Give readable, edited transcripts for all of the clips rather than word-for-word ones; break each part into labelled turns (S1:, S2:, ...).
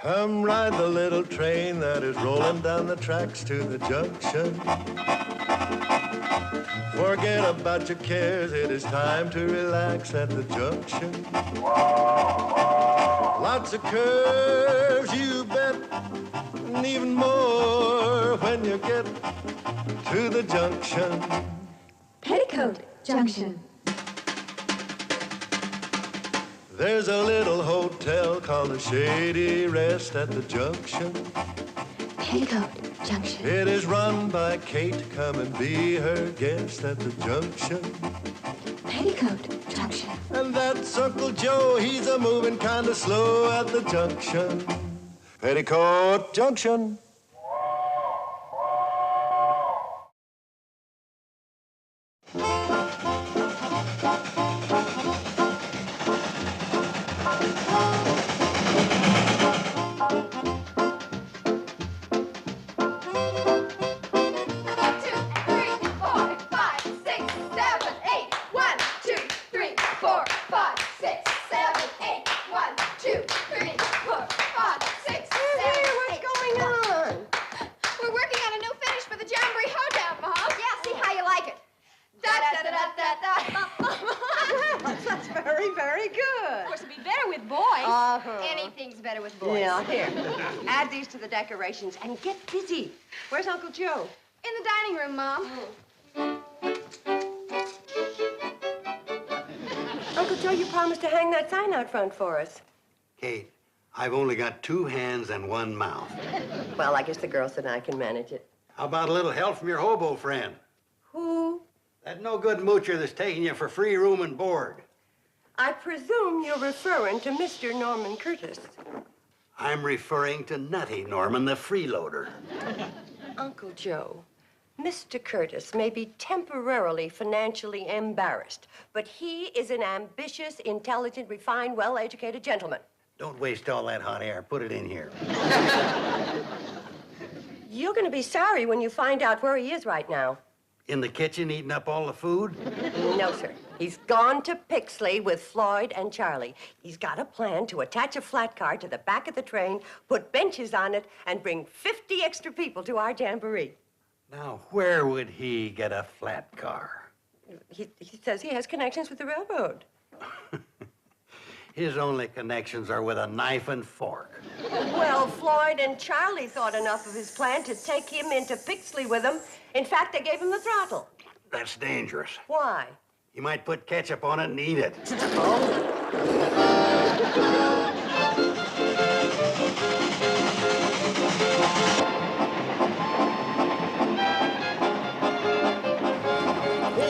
S1: Come ride the little train that is rolling down the tracks to the junction. Forget about your cares, it is time to relax at the junction. Lots of curves, you bet, and even more when you get to the junction.
S2: Petticoat Junction.
S1: There's a little hotel called the Shady Rest at the junction.
S2: Petticoat Junction.
S1: It is run by Kate. Come and be her guest at the junction.
S2: Petticoat Junction.
S1: And that's Uncle Joe. He's a moving kind of slow at the junction. Petticoat Junction.
S3: Anything's better with boys.
S4: Yeah, here. Add these to the decorations and get busy. Where's Uncle Joe?
S3: In the dining room, Mom.
S4: Uncle Joe, you promised to hang that sign out front for us.
S5: Kate, I've only got 2 hands and 1 mouth.
S4: Well, I guess the girls and I can manage it.
S5: How about a little help from your hobo friend?
S4: Who?
S5: That no-good moocher that's taking you for free room and board.
S4: I presume you're referring to Mr. Norman Curtis.
S5: I'm referring to Nutty Norman, the freeloader.
S4: Uncle Joe, Mr. Curtis may be temporarily financially embarrassed, but he is an ambitious, intelligent, refined, well-educated gentleman.
S5: Don't waste all that hot air. Put it in here.
S4: You're going to be sorry when you find out where he is right now.
S5: In the kitchen eating up all the food?
S4: No, sir. He's gone to Pixley with Floyd and Charlie. He's got a plan to attach a flat car to the back of the train, put benches on it, and bring 50 extra people to our jamboree.
S5: Now, where would he get a flat car?
S4: He says he has connections with the railroad.
S5: His only connections are with a knife and fork.
S4: Well, Floyd and Charlie thought enough of his plan to take him into Pixley with them. In fact, they gave him the throttle.
S5: That's dangerous.
S4: Why?
S5: You might put ketchup on it and eat it.
S6: He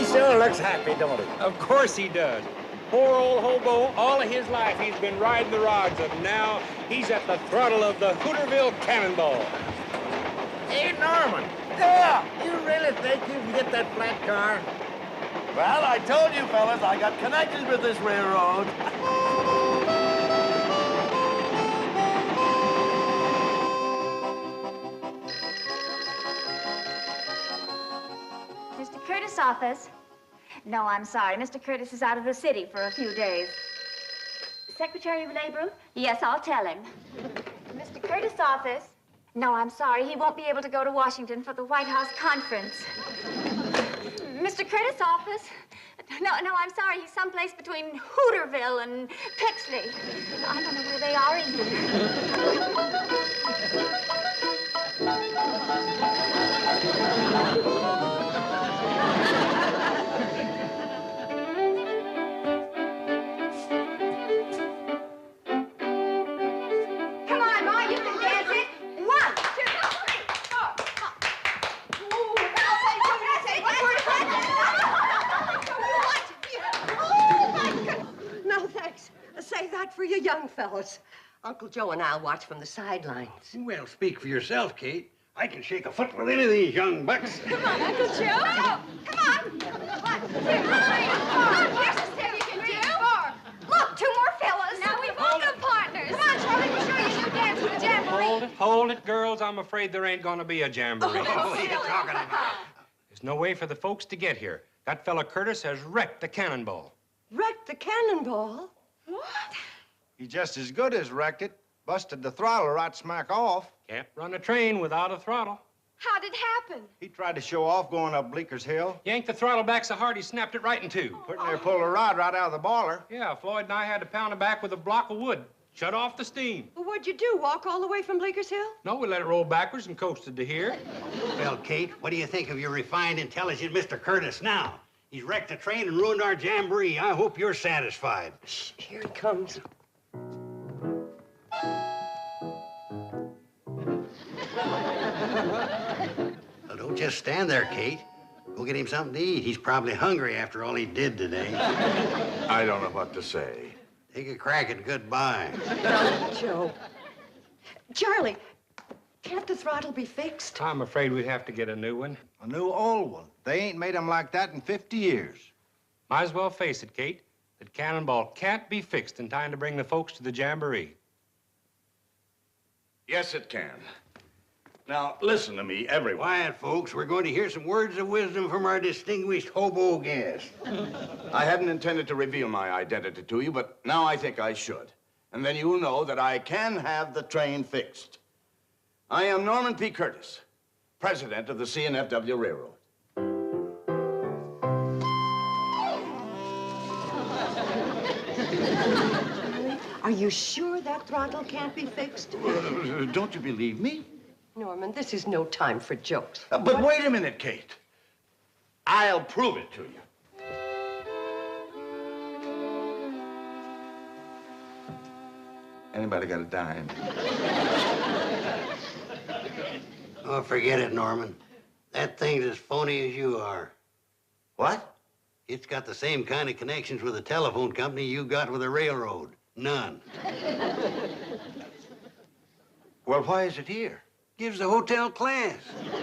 S6: sure looks happy, don't he?
S7: Of course he does. Poor old hobo, all of his life he's been riding the rods, and now he's at the throttle of the Hooterville Cannonball.
S6: Hey, Norman. Yeah. You really think you can get that flat car?
S1: Well, I told you, fellas, I got connections with this railroad.
S8: Mr. Curtis' office. No, I'm sorry. Mr. Curtis is out of the city for a few days. Secretary of Labor? Yes, I'll tell him. Mr. Curtis' office? No, I'm sorry. He won't be able to go to Washington for the White House conference. Mr. Curtis' office? No, I'm sorry. He's someplace between Hooterville and Pixley. I don't know where they are Come on, Ma, you can dance it. 1, 2, 3, 4.
S4: No, thanks. Save that for you young fellas. Uncle Joe and I'll watch from the sidelines.
S5: Well, speak for yourself, Kate. I can shake a foot with any of these young bucks.
S3: Come on, Uncle Joe. Come on. 1, 2, 3, 4. Here's a 2, 3, 4. Look, 2 more fellas. Now we both got partners. Come on, Charlie, we'll show you new dance with the jamboree.
S7: Hold it, girls. I'm afraid there ain't gonna be a jamboree.
S5: What are you talking about?
S7: There's no way for the folks to get here. That fella Curtis has wrecked the cannonball.
S4: Wrecked the cannonball?
S3: What?
S9: He just as good as wrecked it.
S6: Busted the throttle right smack off.
S7: Can't run a train without a throttle.
S3: How'd it happen?
S6: He tried to show off going up Bleeker's Hill.
S7: Yanked the throttle back so hard he snapped it right in two.
S6: Pretty near pulled a rod right out of the boiler.
S7: Yeah, Floyd and I had to pound it back with a block of wood. Shut off the steam.
S4: Well, what'd you do, walk all the way from Bleeker's Hill?
S7: No, we let it roll backwards and coasted to here.
S5: Well, Kate, what do you think of your refined, intelligent Mr. Curtis now? He's wrecked the train and ruined our jamboree. I hope you're satisfied.
S4: Shh, here he comes.
S5: Well, don't just stand there, Kate. Go get him something to eat. He's probably hungry after all he did today.
S6: I don't know what to say.
S5: Take a crack at goodbye.
S4: Joe. Charlie, can't the throttle be fixed?
S7: I'm afraid we'd have to get a new one.
S6: A new old one. They ain't made them like that in 50 years.
S7: Might as well face it, Kate, that Cannonball can't be fixed in time to bring the folks to the jamboree.
S9: Yes, it can. Now, listen to me, everyone.
S5: Quiet, folks. We're going to hear some words of wisdom from our distinguished hobo guest.
S9: I hadn't intended to reveal my identity to you, but now I think I should. And then you'll know that I can have the train fixed. I am Norman P. Curtis, president of the C&FW Railroad.
S4: Are you sure that throttle can't be fixed?
S9: Don't you believe me?
S4: Norman, this is no time for jokes.
S9: But wait a minute, Kate. I'll prove it to you. Anybody got a dime?
S5: Oh, forget it, Norman. That thing's as phony as you are.
S9: What?
S5: It's got the same kind of connections with the telephone company you got with the railroad. None.
S9: Well, why is it here?
S5: Gives the hotel class,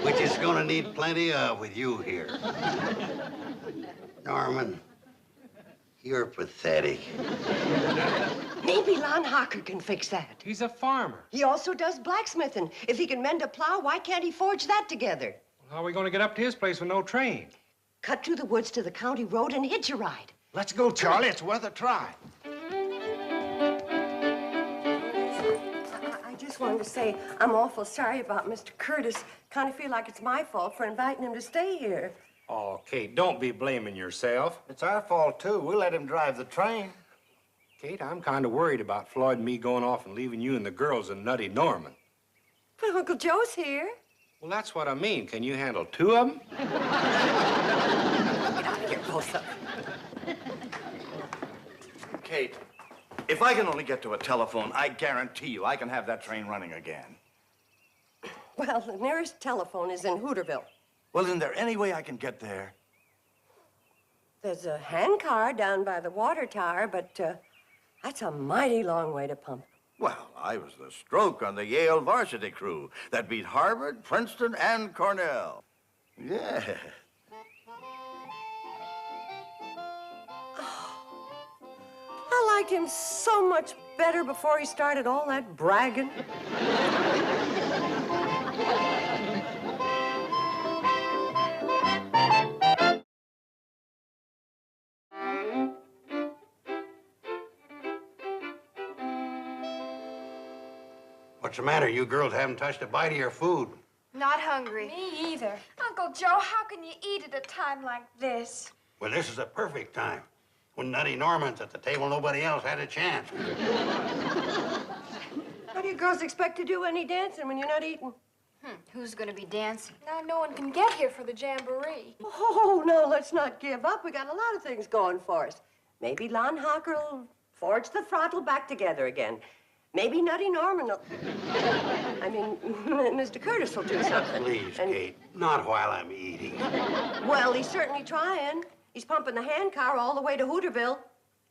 S5: which it's gonna need plenty of with you here. Norman, you're pathetic.
S4: Maybe Lon Hocker can fix that.
S7: He's a farmer.
S4: He also does blacksmithing. If he can mend a plow, why can't he forge that together?
S7: How are we going to get up to his place with no train?
S4: Cut through the woods to the county road and hitch a ride.
S6: Let's go, Charlie. It's worth a try.
S4: I just wanted to say I'm awful sorry about Mr. Curtis. Kind of feel like it's my fault for inviting him to stay here.
S7: Oh, Kate, don't be blaming yourself.
S6: It's our fault, too. We let him drive the train.
S7: Kate, I'm kind of worried about Floyd and me going off and leaving you and the girls in Nutty Norman.
S4: But Uncle Joe's here.
S7: Well, that's what I mean. Can you handle two of them?
S4: Get out of here, both of them.
S9: Kate, if I can only get to a telephone, I guarantee you I can have that train running again.
S4: Well, the nearest telephone is in Hooterville.
S9: Well, isn't there any way I can get there?
S4: There's a handcar down by the water tower, but that's a mighty long way to pump.
S9: Well, I was the stroke on the Yale varsity crew that beat Harvard, Princeton, and Cornell. Yeah.
S4: I liked him so much better before he started all that bragging.
S5: What's the matter? You girls haven't touched a bite of your food.
S3: Not hungry. Me either. Uncle Joe, how can you eat at a time like this?
S5: Well, this is a perfect time. When Nutty Norman's at the table, nobody else had a chance.
S4: How do you girls expect to do any dancing when you're not eating?
S3: Who's gonna be dancing? Now no one can get here for the jamboree.
S4: Oh, no, let's not give up. We got a lot of things going for us. Maybe Lon Hocker will forge the throttle back together again. Maybe Nutty Norman will... I mean, Mr. Curtis will do something.
S5: Please, Kate, not while I'm eating.
S4: Well, he's certainly trying. He's pumping the handcar all the way to Hooterville.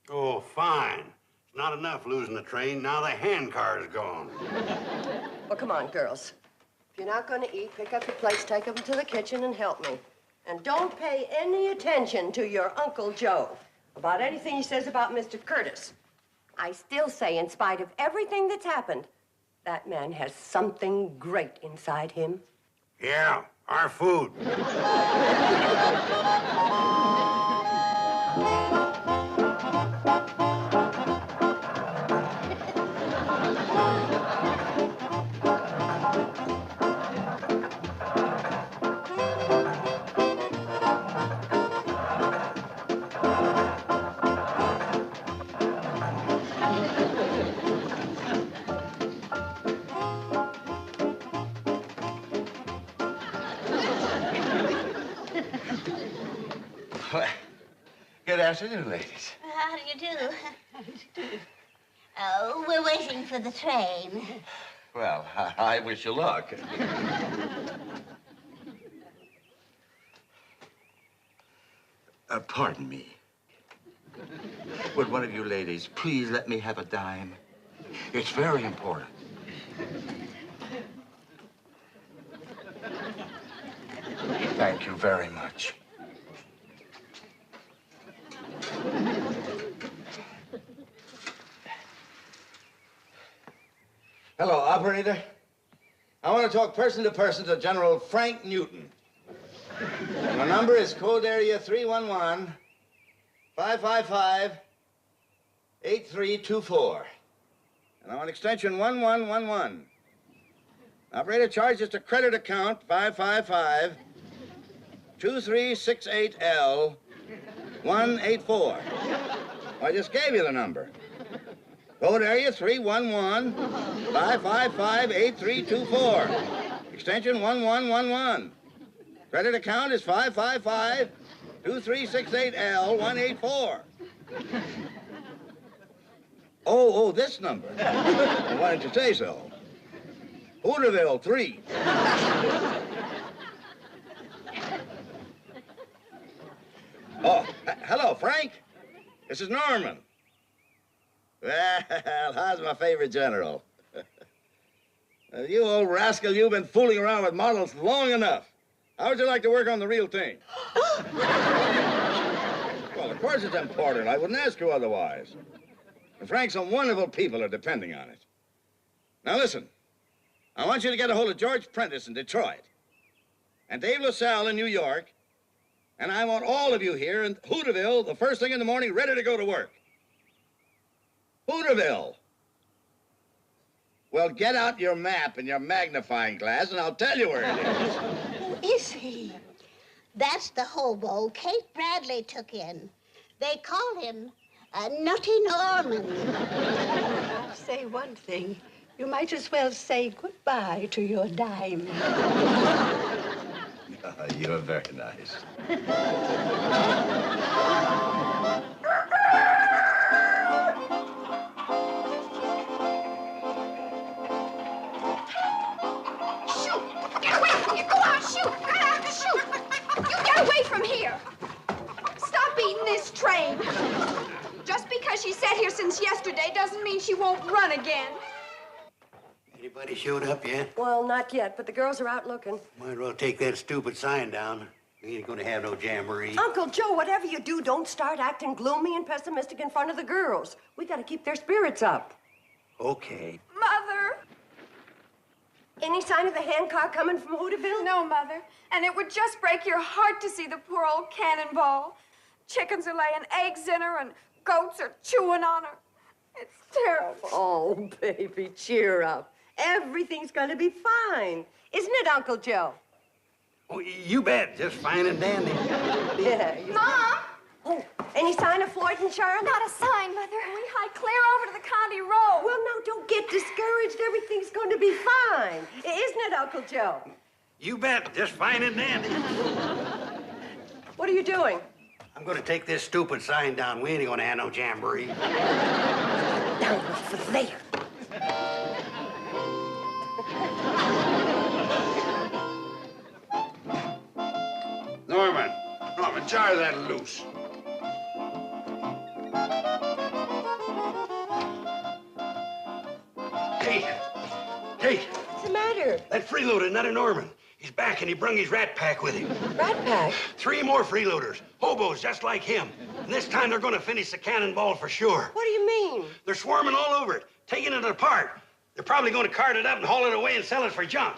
S5: Oh, fine. It's not enough losing the train. Now the handcar's gone.
S4: Well, come on, girls. If you're not going to eat, pick up your plates, take them to the kitchen, and help me. And don't pay any attention to your Uncle Joe about anything he says about Mr. Curtis. I still say, in spite of everything that's happened, that man has something great inside him.
S5: Yeah, our food.
S9: afternoon, ladies.
S10: How do you do? Oh, we're waiting for the train.
S9: Well, I wish you luck. Pardon me. Would one of you ladies please let me have a dime? It's very important. Thank you very much. Hello, operator. I want to talk person to person to General Frank Newton. My number is code area 311-555-8324. And I want extension 1111. Operator, charge just a credit account 555-2368L184. I just gave you the number. Code area 311-555-8324. Extension 1111. Credit account is 555-2368L184. Oh, this number. Well, why didn't you say so? Hooterville 3. Oh, hello, Frank. This is Norman. Well, how's my favorite general? You old rascal, you've been fooling around with models long enough. How would you like to work on the real thing? Well, of course it's important. I wouldn't ask you otherwise. And Frank, some wonderful people are depending on it. Now listen, I want you to get a hold of George Prentice in Detroit and Dave LaSalle in New York, and I want all of you here in Hooterville the first thing in the morning ready to go to work. Hooterville. Well, get out your map and your magnifying glass, and I'll tell you where it is.
S10: Who is he? That's the hobo Kate Bradley took in. They call him Nutty Norman.
S11: I'll say one thing. You might as well say goodbye to your dime.
S9: You're very nice.
S3: From here. Stop eating this train. Just because she sat here since yesterday doesn't mean she won't run again.
S5: Anybody showed up yet?
S4: Well, not yet, but the girls are out looking.
S5: Might as well take that stupid sign down. We ain't gonna have no jamboree.
S4: Uncle Joe, whatever you do, don't start acting gloomy and pessimistic in front of the girls. We gotta keep their spirits up.
S5: Okay.
S3: Mother!
S4: Any sign of the handcar coming from Hooterville?
S3: No, Mother. And it would just break your heart to see the poor old Cannonball. Chickens are laying eggs in her and goats are chewing on her. It's terrible.
S4: Oh, baby, cheer up. Everything's gonna be fine. Isn't it, Uncle Joe?
S5: Oh, you bet. Just fine and dandy.
S4: Yeah.
S3: Mom!
S4: Oh, any sign of Floyd and Charlotte?
S3: Not a sign, Mother. We hiked clear over to the county road.
S4: Well, now, don't get discouraged. Everything's going to be fine. Isn't it, Uncle Joe?
S5: You bet. Just fine and dandy.
S4: What are you doing?
S5: I'm gonna take this stupid sign down. We ain't gonna have no jamboree.
S4: Down for later.
S9: Norman, jar that loose.
S5: Kate.
S4: What's the matter?
S5: That freeloader, Nutty Norman. He's back and he brung his rat pack with him.
S4: Rat pack?
S5: 3 more freeloaders. Hobos just like him. And this time they're gonna finish the cannonball for sure.
S4: What do you mean?
S5: They're swarming all over it, taking it apart. They're probably gonna cart it up and haul it away and sell it for junk.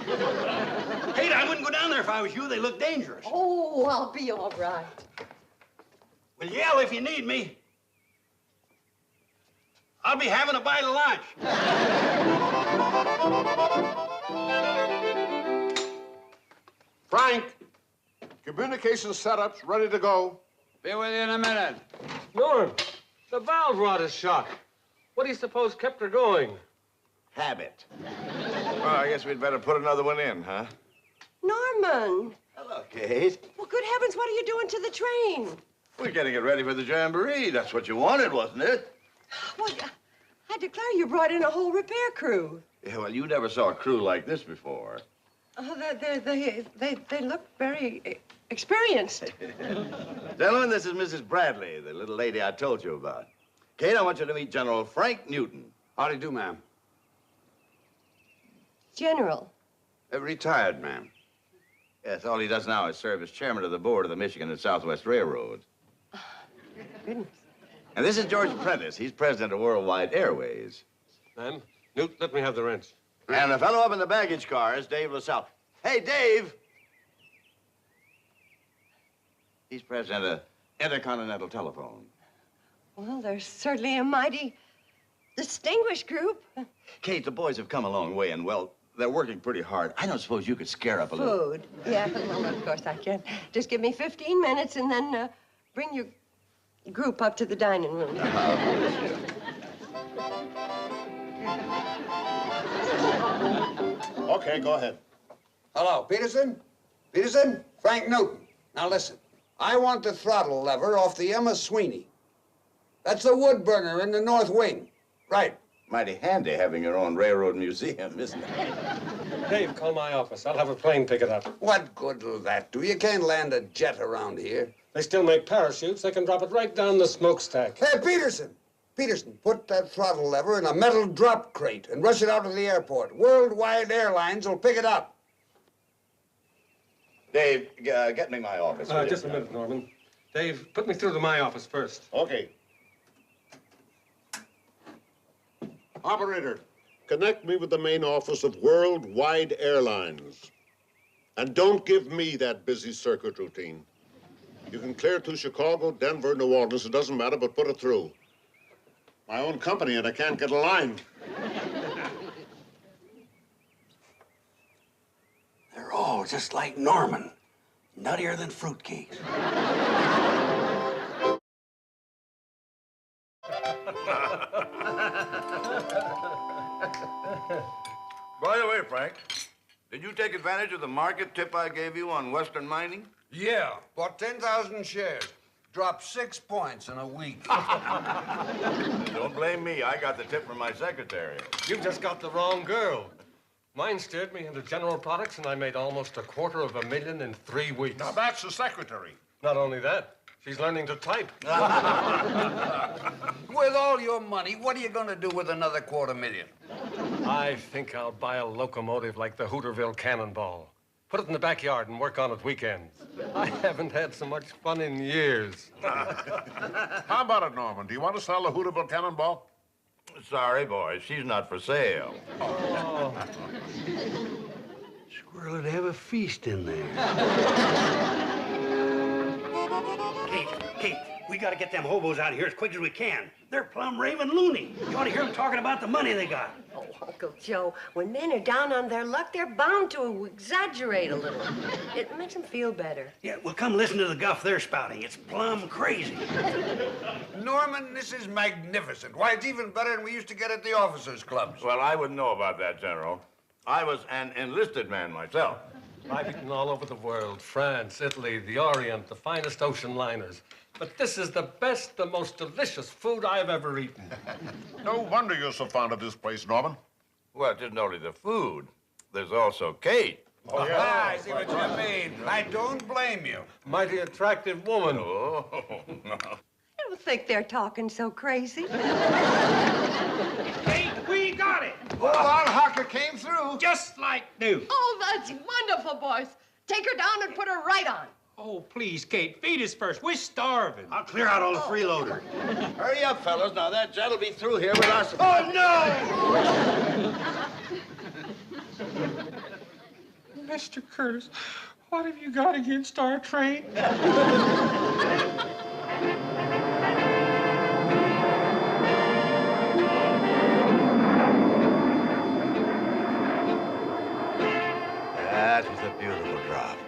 S5: Kate, I wouldn't go down there if I was you. They look dangerous.
S4: Oh, I'll be all right.
S5: Well, yell if you need me. I'll be having a bite of lunch.
S12: Frank, communication setups ready to go.
S6: Be with you in a minute.
S7: Norm, the valve rod is shot. What do you suppose kept her going?
S9: Habit. Well, I guess we'd better put another one in, huh?
S4: Norman.
S9: Hello, Kate.
S4: Well, good heavens, what are you doing to the train?
S9: We're getting it ready for the Jamboree. That's what you wanted, wasn't it?
S4: Well, I declare you brought in a whole repair crew.
S9: Yeah, well, you never saw a crew like this before.
S4: They look very experienced.
S9: Gentlemen, this is Mrs. Bradley, the little lady I told you about. Kate, I want you to meet General Frank Newton.
S5: How do you do, ma'am?
S4: General.
S5: Retired, ma'am.
S9: Yes, all he does now is serve as chairman of the board of the Michigan and Southwest Railroad.
S4: Goodness.
S9: And this is George Prentice. He's president of Worldwide Airways.
S7: Ma'am, Newt, let me have the wrench.
S9: And the fellow up in the baggage car is Dave LaSalle. Hey, Dave! He's president of Intercontinental Telephone.
S4: Well, they're certainly a mighty distinguished group.
S9: Kate, the boys have come a long way, and, well, they're working pretty hard. I don't suppose you could scare up a little.
S4: Food. Yeah, well, of course I can. Just give me 15 minutes and then bring your group up to the dining room.
S12: Okay, go ahead.
S13: Hello, Peterson? Peterson? Frank Newton. Now listen, I want the throttle lever off the Emma Sweeney. That's the wood burner in the north wing. Right.
S9: Mighty handy having your own railroad museum, isn't it?
S7: Dave, call my office. I'll have a plane pick it up.
S13: What good will that do? You can't land a jet around here.
S7: They still make parachutes. They can drop it right down the smokestack.
S13: Hey, Peterson! Peterson, put that throttle lever in a metal drop crate and rush it out to the airport. Worldwide Airlines will pick it up.
S9: Dave, get me my office.
S7: Just a minute, Norman. Dave, put me through to my office first.
S12: Okay. Operator, connect me with the main office of Worldwide Airlines. And don't give me that busy circuit routine. You can clear to Chicago, Denver, New Orleans. It doesn't matter, but put it through. My own company, and I can't get a line.
S5: They're all just like Norman. Nuttier than fruitcakes.
S9: By the way, Frank, did you take advantage of the market tip I gave you on Western mining?
S13: Yeah, bought 10,000 shares. Dropped 6 points in a week.
S9: Don't blame me. I got the tip from my secretary.
S7: You've just got the wrong girl. Mine steered me into General Products, and I made almost $250,000 in 3 weeks.
S12: Now, that's the secretary.
S7: Not only that, she's learning to type.
S13: With all your money, what are you going to do with another $250,000?
S7: I think I'll buy a locomotive like the Hooterville Cannonball. Put it in the backyard and work on it weekends. I haven't had so much fun in years.
S12: How about it, Norman? Do you want to sell the Hooterville Cannonball?
S9: Sorry, boys. She's not for sale.
S7: Oh.
S5: Squirrel would have a feast in there. Kate, we gotta get them hobos out of here as quick as we can. They're plumb raving loony. You ought to hear them talking about the money they got.
S4: Oh, Uncle Joe, when men are down on their luck, they're bound to exaggerate a little. It makes them feel better.
S5: Yeah, well, come listen to the guff they're spouting. It's plumb crazy.
S13: Norman, this is magnificent. Why, it's even better than we used to get at the officers' clubs.
S9: Well, I wouldn't know about that, General. I was an enlisted man myself.
S7: I've eaten all over the world, France, Italy, the Orient, the finest ocean liners. But this is the best, the most delicious food I've ever eaten.
S12: No wonder you're so fond of this place, Norman.
S9: Well, it isn't only the food. There's also Kate.
S12: Oh, yeah.
S13: I see what you mean. I don't blame you.
S7: Mighty attractive woman.
S9: Oh, no.
S4: I don't think they're talking so crazy.
S5: Kate, we got it!
S13: Oh, our hawker came through.
S5: Just like new.
S14: Oh, that's wonderful, boys. Take her down and put her right on.
S15: Oh, please, Kate, feed us first. We're starving.
S5: I'll clear out all the freeloaders.
S9: Hurry up, fellas. Now, that jet'll be through here with us.
S5: Oh, no!
S15: Mr. Curtis, what have you got against our train?
S9: That was a beautiful drop.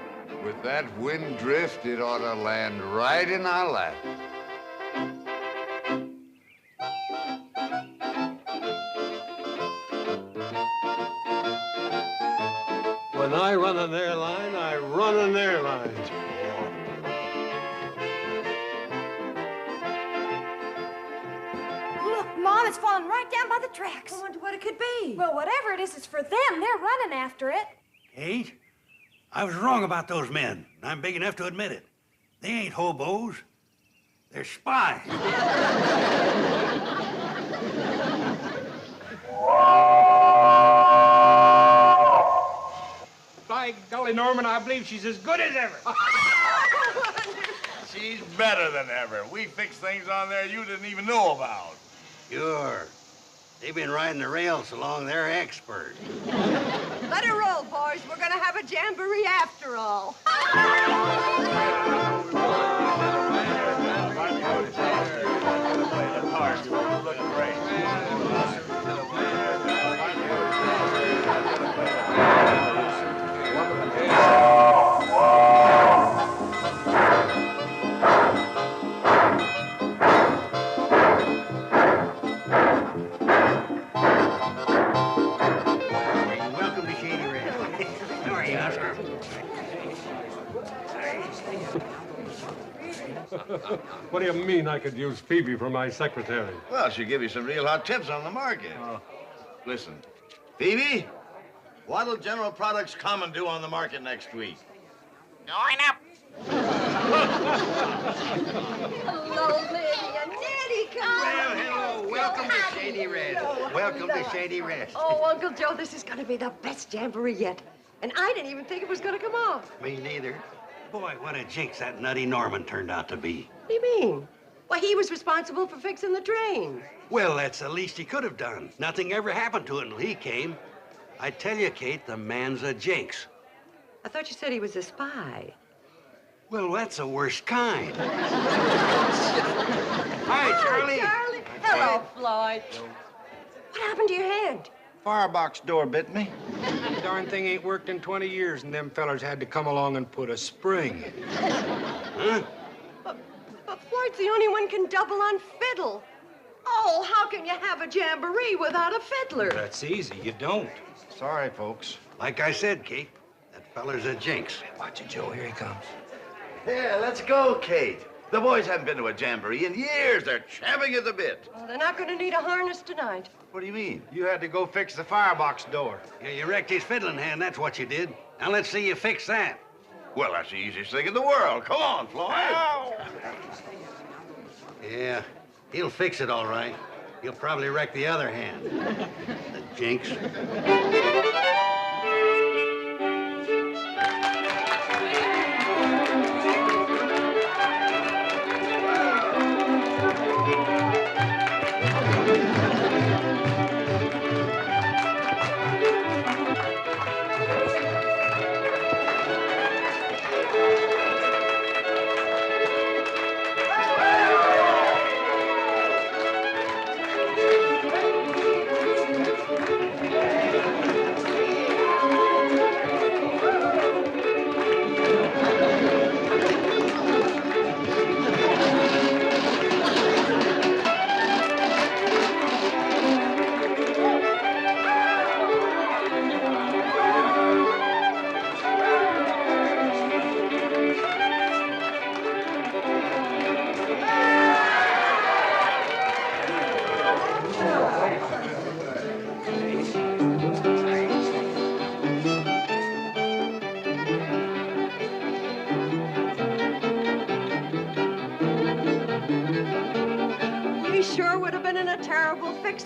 S13: With that wind drift, it ought to land right in our lap.
S7: When I run an airline, I run an airline.
S3: bomb is falling right down by the tracks.
S4: I wonder what it could be.
S3: Well, whatever it is for them. They're running after it.
S5: Kate, I was wrong about those men. I'm big enough to admit it. They ain't hobos. They're spies.
S6: By golly, Norman, I believe she's as good as ever.
S9: She's better than ever. We fixed things on there you didn't even know about.
S5: Sure. They've been riding the rails so long, they're expert.
S4: Let her roll, boys. We're gonna have a jamboree after all.
S5: Welcome to Shady Rest. How are you, Oscar?
S7: What do you mean I could use Phoebe for my secretary?
S9: Well, she'll give you some real hot tips on the market. Listen, Phoebe, what'll General Products come and do on the market next week?
S14: Going up.
S4: Hello, Lydia. Nettie, come
S5: Well, hello. Welcome to Shady Rest. Welcome to Shady Rest.
S4: Oh, Uncle Joe, this is gonna be the best jamboree yet. And I didn't even think it was gonna come off.
S5: Me neither. Boy, what a jinx that nutty Norman turned out to be.
S4: What do you mean? Why, he was responsible for fixing the train.
S5: Well, that's the least he could have done. Nothing ever happened to it until he came. I tell you, Kate, the man's a jinx.
S4: I thought you said he was a spy.
S5: Well, that's the worst kind. Hi, Charlie.
S4: Charlie. Hello, Floyd. What happened to your hand?
S6: Firebox door bit me. Darn thing ain't worked in 20 years, and them fellers had to come along and put a spring.
S5: Huh?
S4: But Floyd's the only one can double on fiddle. Oh, how can you have a jamboree without a fiddler?
S6: That's easy. You don't.
S9: Sorry, folks.
S5: Like I said, Kate, that feller's a jinx.
S6: Watch it, Joe. Here he comes.
S9: Yeah, let's go, Kate. The boys haven't been to a jamboree in years. They're champing at the bit.
S4: Well, they're not going to need a harness tonight.
S9: What do you mean?
S6: You had to go fix the firebox door.
S5: Yeah, you wrecked his fiddling hand, that's what you did. Now let's see you fix that.
S9: Well, that's the easiest thing in the world. Come on, Floyd.
S5: Yeah, he'll fix it all right. He'll probably wreck the other hand. The jinx.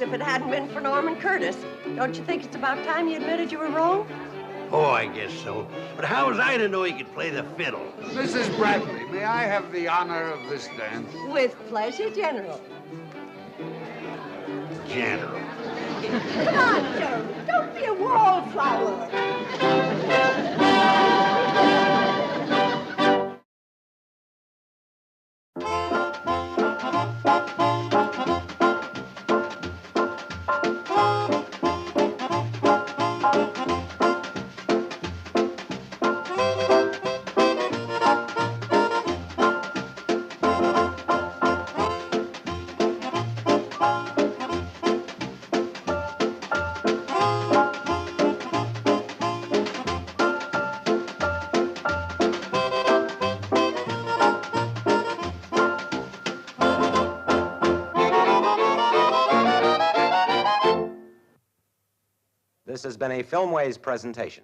S4: If it hadn't been for Norman Curtis. Don't you think it's about time you admitted you were wrong?
S5: Oh, I guess so. But how was I to know he could play the fiddle?
S13: Mrs. Bradley, may I have the honor of this dance?
S4: With pleasure, General.
S5: General.
S10: Come on, Joe. Don't be a wallflower.
S16: This has been a Filmways presentation.